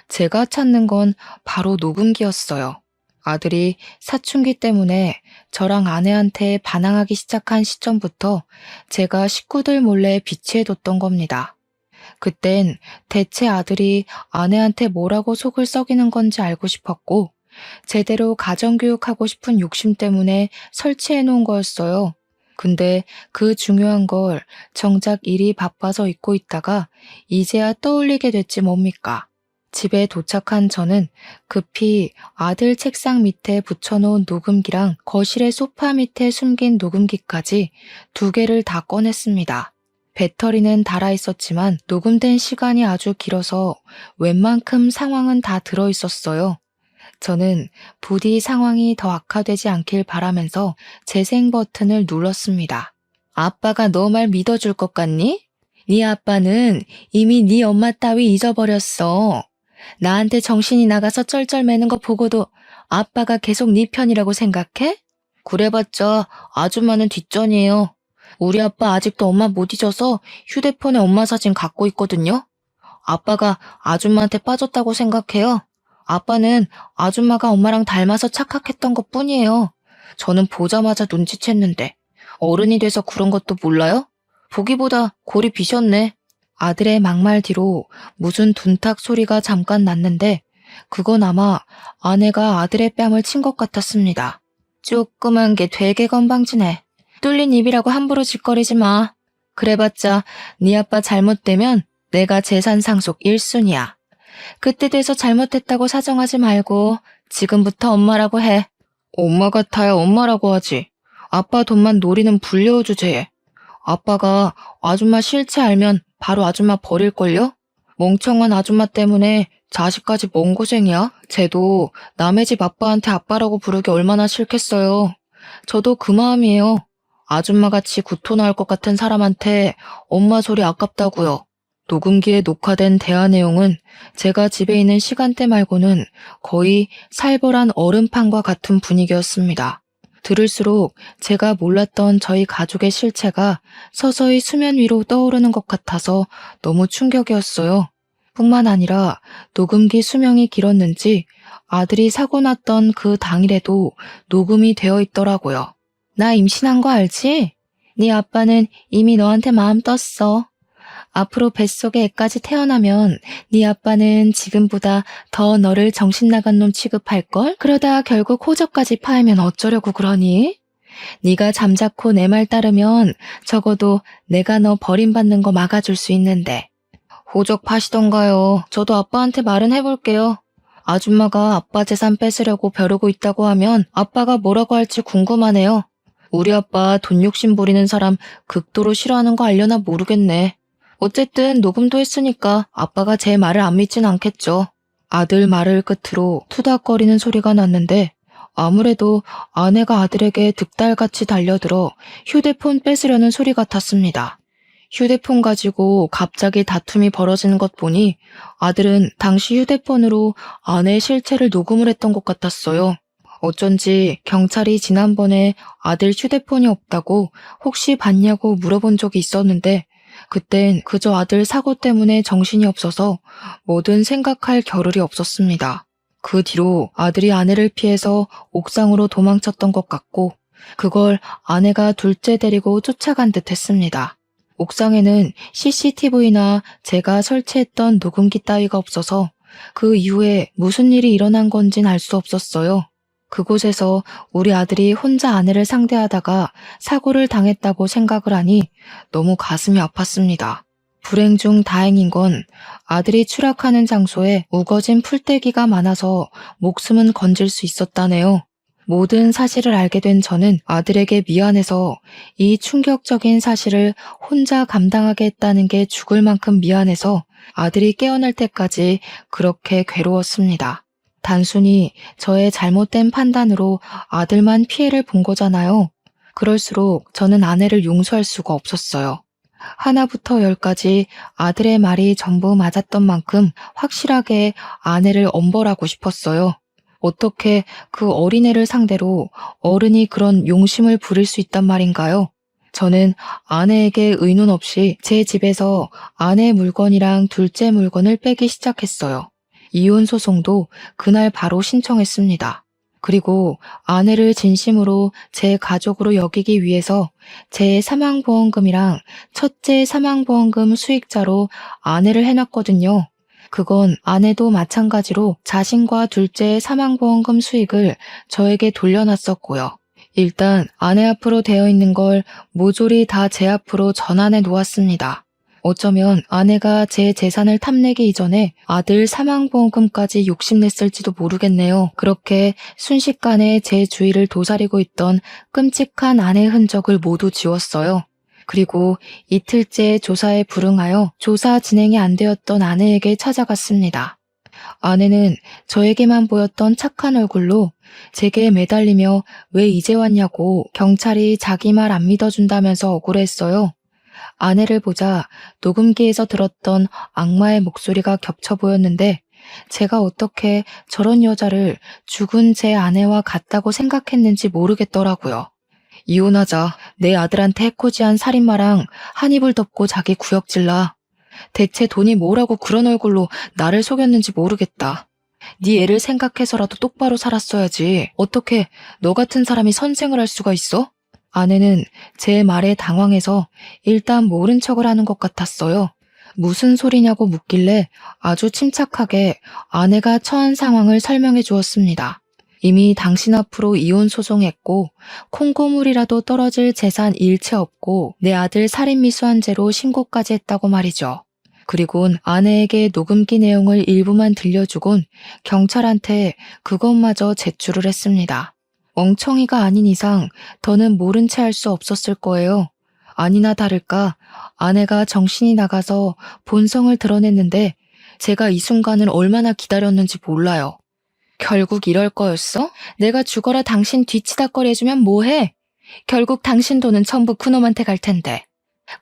제가 찾는 건 바로 녹음기였어요. 아들이 사춘기 때문에 저랑 아내한테 반항하기 시작한 시점부터 제가 식구들 몰래 비치해뒀던 겁니다. 그땐 대체 아들이 아내한테 뭐라고 속을 썩이는 건지 알고 싶었고 제대로 가정교육하고 싶은 욕심 때문에 설치해놓은 거였어요. 근데 그 중요한 걸 정작 일이 바빠서 잊고 있다가 이제야 떠올리게 됐지 뭡니까? 집에 도착한 저는 급히 아들 책상 밑에 붙여놓은 녹음기랑 거실의 소파 밑에 숨긴 녹음기까지 2개를 다 꺼냈습니다. 배터리는 달아 있었지만 녹음된 시간이 아주 길어서 웬만큼 상황은 다 들어있었어요. 저는 부디 상황이 더 악화되지 않길 바라면서 재생 버튼을 눌렀습니다. 아빠가 너 말 믿어줄 것 같니? 네 아빠는 이미 네 엄마 따위 잊어버렸어. 나한테 정신이 나가서 쩔쩔매는 거 보고도 아빠가 계속 네 편이라고 생각해? 그래봤자 아줌마는 뒷전이에요. 우리 아빠 아직도 엄마 못 잊어서 휴대폰에 엄마 사진 갖고 있거든요. 아빠가 아줌마한테 빠졌다고 생각해요. 아빠는 아줌마가 엄마랑 닮아서 착각했던 것 뿐이에요. 저는 보자마자 눈치챘는데 어른이 돼서 그런 것도 몰라요? 보기보다 골이 비셨네. 아들의 막말 뒤로 무슨 둔탁 소리가 잠깐 났는데 그건 아마 아내가 아들의 뺨을 친 것 같았습니다. 조그만 게 되게 건방지네. 뚫린 입이라고 함부로 짓거리지 마. 그래봤자 네 아빠 잘못되면 내가 재산 상속 1순위야. 그때 돼서 잘못했다고 사정하지 말고 지금부터 엄마라고 해. 엄마 같아야 엄마라고 하지. 아빠 돈만 노리는 불려우 주제에. 아빠가 아줌마 실체 알면 바로 아줌마 버릴걸요? 멍청한 아줌마 때문에 자식까지 뭔 고생이야? 쟤도 남의 집 아빠한테 아빠라고 부르기 얼마나 싫겠어요. 저도 그 마음이에요. 아줌마같이 구토 나올 것 같은 사람한테 엄마 소리 아깝다고요. 녹음기에 녹화된 대화 내용은 제가 집에 있는 시간대 말고는 거의 살벌한 얼음판과 같은 분위기였습니다. 들을수록 제가 몰랐던 저희 가족의 실체가 서서히 수면 위로 떠오르는 것 같아서 너무 충격이었어요. 뿐만 아니라 녹음기 수명이 길었는지 아들이 사고 났던 그 당일에도 녹음이 되어 있더라고요. 나 임신한 거 알지? 네 아빠는 이미 너한테 마음 떴어. 앞으로 뱃속에 애까지 태어나면 네 아빠는 지금보다 더 너를 정신 나간 놈 취급할걸? 그러다 결국 호적까지 파이면 어쩌려고 그러니? 네가 잠자코 내 말 따르면 적어도 내가 너 버림받는 거 막아줄 수 있는데. 호적 파시던가요. 저도 아빠한테 말은 해볼게요. 아줌마가 아빠 재산 뺏으려고 벼르고 있다고 하면 아빠가 뭐라고 할지 궁금하네요. 우리 아빠 돈 욕심 부리는 사람 극도로 싫어하는 거 알려나 모르겠네. 어쨌든 녹음도 했으니까 아빠가 제 말을 안 믿진 않겠죠. 아들 말을 끝으로 투닥거리는 소리가 났는데 아무래도 아내가 아들에게 득달같이 달려들어 휴대폰 뺏으려는 소리 같았습니다. 휴대폰 가지고 갑자기 다툼이 벌어지는 것 보니 아들은 당시 휴대폰으로 아내의 실체를 녹음을 했던 것 같았어요. 어쩐지 경찰이 지난번에 아들 휴대폰이 없다고 혹시 봤냐고 물어본 적이 있었는데 그땐 그저 아들 사고 때문에 정신이 없어서 뭐든 생각할 겨를이 없었습니다. 그 뒤로 아들이 아내를 피해서 옥상으로 도망쳤던 것 같고 그걸 아내가 둘째 데리고 쫓아간 듯 했습니다. 옥상에는 CCTV나 제가 설치했던 녹음기 따위가 없어서 그 이후에 무슨 일이 일어난 건진 알 수 없었어요. 그곳에서 우리 아들이 혼자 아내를 상대하다가 사고를 당했다고 생각을 하니 너무 가슴이 아팠습니다. 불행 중 다행인 건 아들이 추락하는 장소에 우거진 풀떼기가 많아서 목숨은 건질 수 있었다네요. 모든 사실을 알게 된 저는 아들에게 미안해서 이 충격적인 사실을 혼자 감당하게 했다는 게 죽을 만큼 미안해서 아들이 깨어날 때까지 그렇게 괴로웠습니다. 단순히 저의 잘못된 판단으로 아들만 피해를 본 거잖아요. 그럴수록 저는 아내를 용서할 수가 없었어요. 하나부터 열까지 아들의 말이 전부 맞았던 만큼 확실하게 아내를 엄벌하고 싶었어요. 어떻게 그 어린애를 상대로 어른이 그런 용심을 부릴 수 있단 말인가요? 저는 아내에게 의논 없이 제 집에서 아내 물건이랑 둘째 물건을 빼기 시작했어요. 이혼 소송도 그날 바로 신청했습니다. 그리고 아내를 진심으로 제 가족으로 여기기 위해서 제 사망보험금이랑 첫째 사망보험금 수익자로 아내를 해놨거든요. 그건 아내도 마찬가지로 자신과 둘째의 사망보험금 수익을 저에게 돌려놨었고요. 일단 아내 앞으로 되어 있는 걸 모조리 다 제 앞으로 전환해 놓았습니다. 어쩌면 아내가 제 재산을 탐내기 이전에 아들 사망보험금까지 욕심냈을지도 모르겠네요. 그렇게 순식간에 제 주위를 도사리고 있던 끔찍한 아내의 흔적을 모두 지웠어요. 그리고 이틀째 조사에 불응하여 조사 진행이 안 되었던 아내에게 찾아갔습니다. 아내는 저에게만 보였던 착한 얼굴로 제게 매달리며 왜 이제 왔냐고 경찰이 자기 말 안 믿어준다면서 억울했어요. 아내를 보자 녹음기에서 들었던 악마의 목소리가 겹쳐 보였는데 제가 어떻게 저런 여자를 죽은 제 아내와 같다고 생각했는지 모르겠더라고요. 이혼하자. 내 아들한테 해코지한 살인마랑 한 입을 덮고 자기 구역질라. 대체 돈이 뭐라고 그런 얼굴로 나를 속였는지 모르겠다. 네 애를 생각해서라도 똑바로 살았어야지. 어떻게 너 같은 사람이 선생을 할 수가 있어? 아내는 제 말에 당황해서 일단 모른 척을 하는 것 같았어요. 무슨 소리냐고 묻길래 아주 침착하게 아내가 처한 상황을 설명해 주었습니다. 이미 당신 앞으로 이혼 소송했고 콩고물이라도 떨어질 재산 일체 없고 내 아들 살인미수한 죄로 신고까지 했다고 말이죠. 그리곤 아내에게 녹음기 내용을 일부만 들려주곤 경찰한테 그것마저 제출을 했습니다. 멍청이가 아닌 이상 더는 모른 채 할 수 없었을 거예요. 아니나 다를까 아내가 정신이 나가서 본성을 드러냈는데 제가 이 순간을 얼마나 기다렸는지 몰라요. 결국 이럴 거였어? 내가 죽어라 당신 뒤치다꺼리 해주면 뭐해? 결국 당신 돈은 전부 그놈한테 갈 텐데.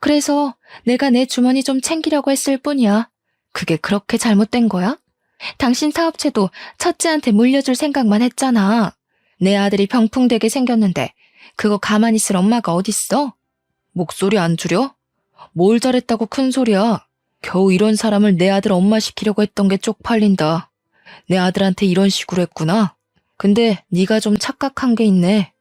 그래서 내가 내 주머니 좀 챙기려고 했을 뿐이야. 그게 그렇게 잘못된 거야? 당신 사업체도 첫째한테 물려줄 생각만 했잖아. 내 아들이 병풍되게 생겼는데 그거 가만히 있을 엄마가 어딨어? 목소리 안 줄여? 뭘 잘했다고 큰 소리야. 겨우 이런 사람을 내 아들 엄마 시키려고 했던 게 쪽팔린다. 내 아들한테 이런 식으로 했구나. 근데 네가 좀 착각한 게 있네.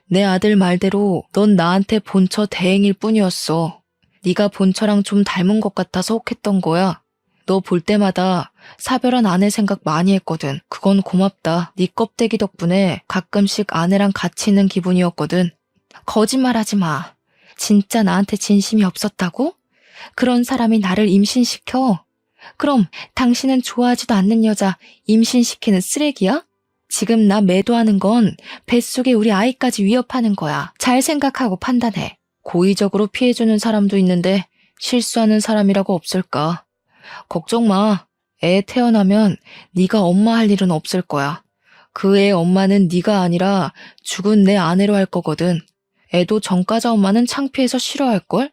내 아들 말대로 넌 나한테 본처 대행일 뿐이었어. 네가 본처랑 좀 닮은 것 같아서 혹했던 거야. 너 볼 때마다 사별한 아내 생각 많이 했거든. 그건 고맙다. 네 껍데기 덕분에 가끔씩 아내랑 같이 있는 기분이었거든. 거짓말하지 마. 진짜 나한테 진심이 없었다고? 그런 사람이 나를 임신시켜? 그럼 당신은 좋아하지도 않는 여자 임신시키는 쓰레기야? 지금 나 매도하는 건 뱃속에 우리 아이까지 위협하는 거야. 잘 생각하고 판단해. 고의적으로 피해주는 사람도 있는데 실수하는 사람이라고 없을까? 걱정 마. 애 태어나면 네가 엄마 할 일은 없을 거야. 그 애 엄마는 네가 아니라 죽은 내 아내로 할 거거든. 애도 전과자 엄마는 창피해서 싫어할걸?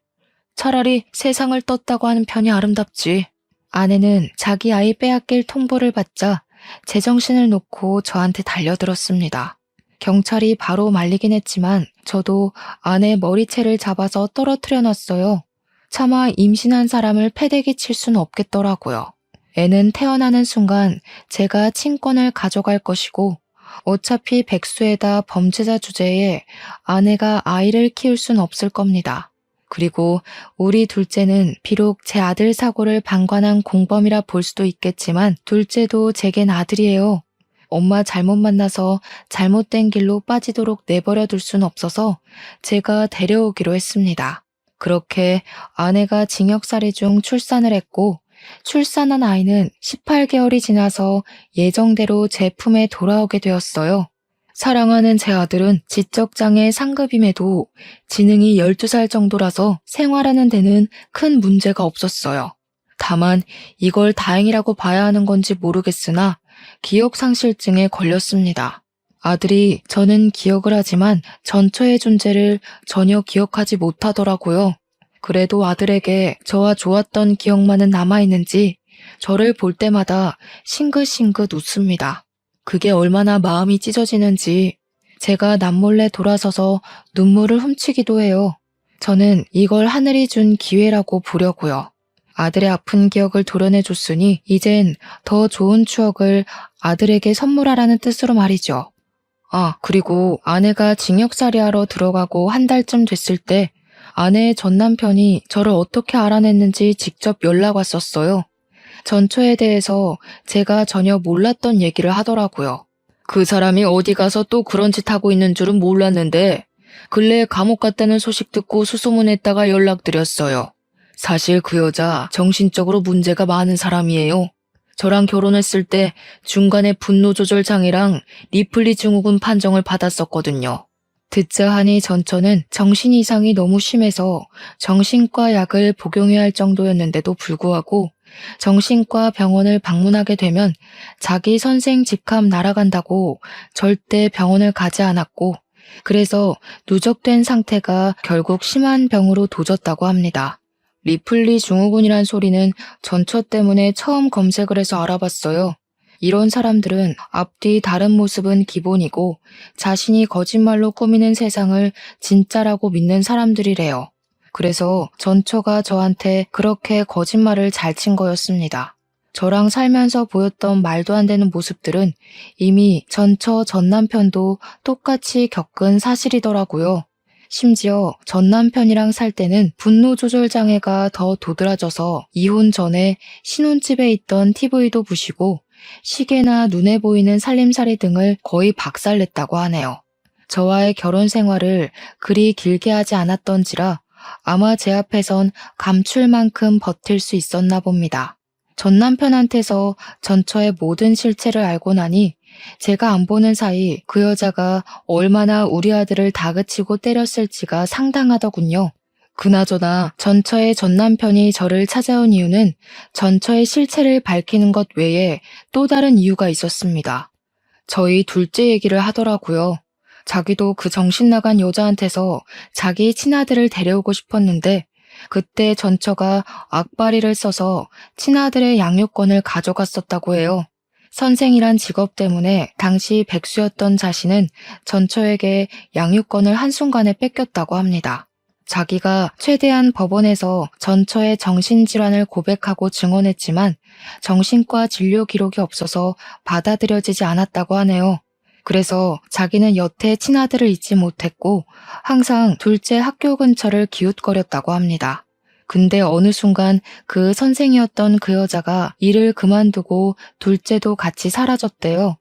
차라리 세상을 떴다고 하는 편이 아름답지. 아내는 자기 아이 빼앗길 통보를 받자 제정신을 놓고 저한테 달려들었습니다. 경찰이 바로 말리긴 했지만 저도 아내 머리채를 잡아서 떨어뜨려 놨어요. 차마 임신한 사람을 패대기 칠 수는 없겠더라고요. 애는 태어나는 순간 제가 친권을 가져갈 것이고 어차피 백수에다 범죄자 주제에 아내가 아이를 키울 순 없을 겁니다. 그리고 우리 둘째는 비록 제 아들 사고를 방관한 공범이라 볼 수도 있겠지만 둘째도 제겐 아들이에요. 엄마 잘못 만나서 잘못된 길로 빠지도록 내버려 둘 순 없어서 제가 데려오기로 했습니다. 그렇게 아내가 징역살이 중 출산을 했고 출산한 아이는 18개월이 지나서 예정대로 제 품에 돌아오게 되었어요. 사랑하는 제 아들은 지적장애 상급임에도 지능이 12살 정도라서 생활하는 데는 큰 문제가 없었어요. 다만 이걸 다행이라고 봐야 하는 건지 모르겠으나 기억상실증에 걸렸습니다. 아들이 저는 기억을 하지만 전처의 존재를 전혀 기억하지 못하더라고요. 그래도 아들에게 저와 좋았던 기억만은 남아있는지 저를 볼 때마다 싱긋싱긋 웃습니다. 그게 얼마나 마음이 찢어지는지 제가 남몰래 돌아서서 눈물을 훔치기도 해요. 저는 이걸 하늘이 준 기회라고 보려고요. 아들의 아픈 기억을 도려내줬으니 이젠 더 좋은 추억을 아들에게 선물하라는 뜻으로 말이죠. 아, 그리고 아내가 징역살이하러 들어가고 한 달쯤 됐을 때 아내의 전 남편이 저를 어떻게 알아냈는지 직접 연락 왔었어요. 전처에 대해서 제가 전혀 몰랐던 얘기를 하더라고요. 그 사람이 어디 가서 또 그런 짓 하고 있는 줄은 몰랐는데 근래에 감옥 갔다는 소식 듣고 수소문했다가 연락드렸어요. 사실 그 여자 정신적으로 문제가 많은 사람이에요. 저랑 결혼했을 때 중간에 분노 조절 장애랑 리플리 증후군 판정을 받았었거든요. 듣자 하니 전처는 정신 이상이 너무 심해서 정신과 약을 복용해야 할 정도였는데도 불구하고 정신과 병원을 방문하게 되면 자기 선생 직함 날아간다고 절대 병원을 가지 않았고 그래서 누적된 상태가 결국 심한 병으로 도졌다고 합니다. 리플리 증후군이란 소리는 전처 때문에 처음 검색을 해서 알아봤어요. 이런 사람들은 앞뒤 다른 모습은 기본이고 자신이 거짓말로 꾸미는 세상을 진짜라고 믿는 사람들이래요. 그래서 전처가 저한테 그렇게 거짓말을 잘 친 거였습니다. 저랑 살면서 보였던 말도 안 되는 모습들은 이미 전처 전 남편도 똑같이 겪은 사실이더라고요. 심지어 전 남편이랑 살 때는 분노 조절 장애가 더 도드라져서 이혼 전에 신혼집에 있던 TV도 부시고 시계나 눈에 보이는 살림살이 등을 거의 박살냈다고 하네요. 저와의 결혼 생활을 그리 길게 하지 않았던지라 아마 제 앞에선 감출 만큼 버틸 수 있었나 봅니다. 전 남편한테서 전처의 모든 실체를 알고 나니 제가 안 보는 사이 그 여자가 얼마나 우리 아들을 다그치고 때렸을지가 상당하더군요. 그나저나 전처의 전 남편이 저를 찾아온 이유는 전처의 실체를 밝히는 것 외에 또 다른 이유가 있었습니다. 저희 둘째 얘기를 하더라고요. 자기도 그 정신 나간 여자한테서 자기 친아들을 데려오고 싶었는데 그때 전처가 악바리를 써서 친아들의 양육권을 가져갔었다고 해요. 선생이란 직업 때문에 당시 백수였던 자신은 전처에게 양육권을 한순간에 뺏겼다고 합니다. 자기가 최대한 법원에서 전처의 정신질환을 고백하고 증언했지만 정신과 진료 기록이 없어서 받아들여지지 않았다고 하네요. 그래서 자기는 여태 친아들을 잊지 못했고 항상 둘째 학교 근처를 기웃거렸다고 합니다. 근데 어느 순간 그 선생이었던 그 여자가 일을 그만두고 둘째도 같이 사라졌대요.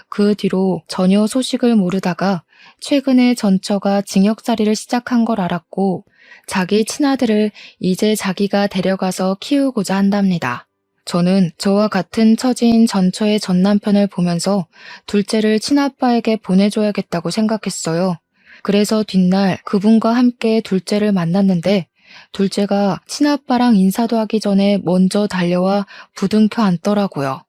그 뒤로 전혀 소식을 모르다가 최근에 전처가 징역살이를 시작한 걸 알았고 자기 친아들을 이제 자기가 데려가서 키우고자 한답니다. 저는 저와 같은 처지인 전처의 전 남편을 보면서 둘째를 친아빠에게 보내줘야겠다고 생각했어요. 그래서 뒷날 그분과 함께 둘째를 만났는데 둘째가 친아빠랑 인사도 하기 전에 먼저 달려와 부둥켜 안더라고요.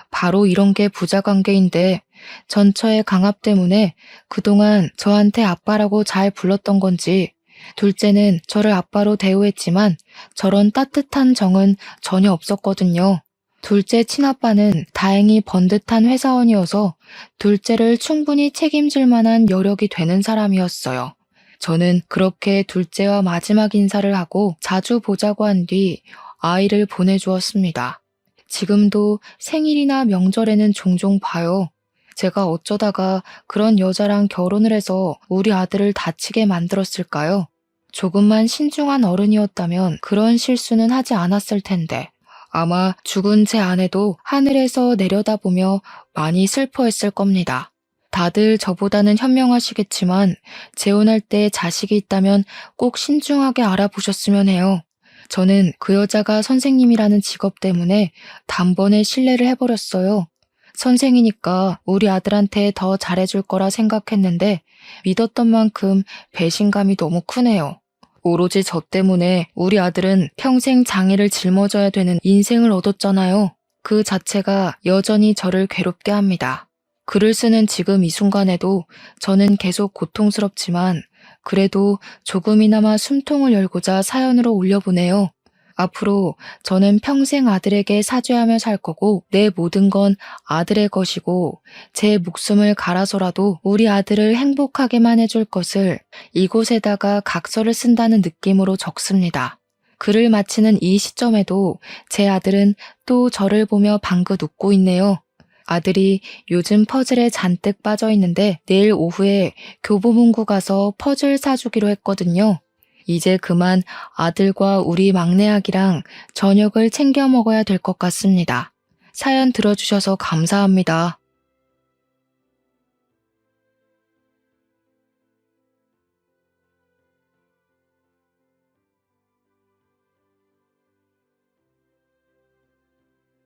바로 이런 게 부자관계인데 전처의 강압 때문에 그동안 저한테 아빠라고 잘 불렀던 건지 둘째는 저를 아빠로 대우했지만 저런 따뜻한 정은 전혀 없었거든요. 둘째 친아빠는 다행히 번듯한 회사원이어서 둘째를 충분히 책임질 만한 여력이 되는 사람이었어요. 저는 그렇게 둘째와 마지막 인사를 하고 자주 보자고 한 뒤 아이를 보내주었습니다. 지금도 생일이나 명절에는 종종 봐요. 제가 어쩌다가 그런 여자랑 결혼을 해서 우리 아들을 다치게 만들었을까요? 조금만 신중한 어른이었다면 그런 실수는 하지 않았을 텐데 아마 죽은 제 아내도 하늘에서 내려다보며 많이 슬퍼했을 겁니다. 다들 저보다는 현명하시겠지만 재혼할 때 자식이 있다면 꼭 신중하게 알아보셨으면 해요. 저는 그 여자가 선생님이라는 직업 때문에 단번에 신뢰를 해버렸어요. 선생이니까 우리 아들한테 더 잘해줄 거라 생각했는데 믿었던 만큼 배신감이 너무 크네요. 오로지 저 때문에 우리 아들은 평생 장애를 짊어져야 되는 인생을 얻었잖아요. 그 자체가 여전히 저를 괴롭게 합니다. 글을 쓰는 지금 이 순간에도 저는 계속 고통스럽지만 그래도 조금이나마 숨통을 열고자 사연으로 올려보네요. 앞으로 저는 평생 아들에게 사죄하며 살 거고 내 모든 건 아들의 것이고 제 목숨을 갈아서라도 우리 아들을 행복하게만 해줄 것을 이곳에다가 각서를 쓴다는 느낌으로 적습니다. 글을 마치는 이 시점에도 제 아들은 또 저를 보며 방긋 웃고 있네요. 아들이 요즘 퍼즐에 잔뜩 빠져 있는데 내일 오후에 교보문고 가서 퍼즐 사주기로 했거든요. 이제 그만 아들과 우리 막내 아기랑 저녁을 챙겨 먹어야 될 것 같습니다. 사연 들어주셔서 감사합니다.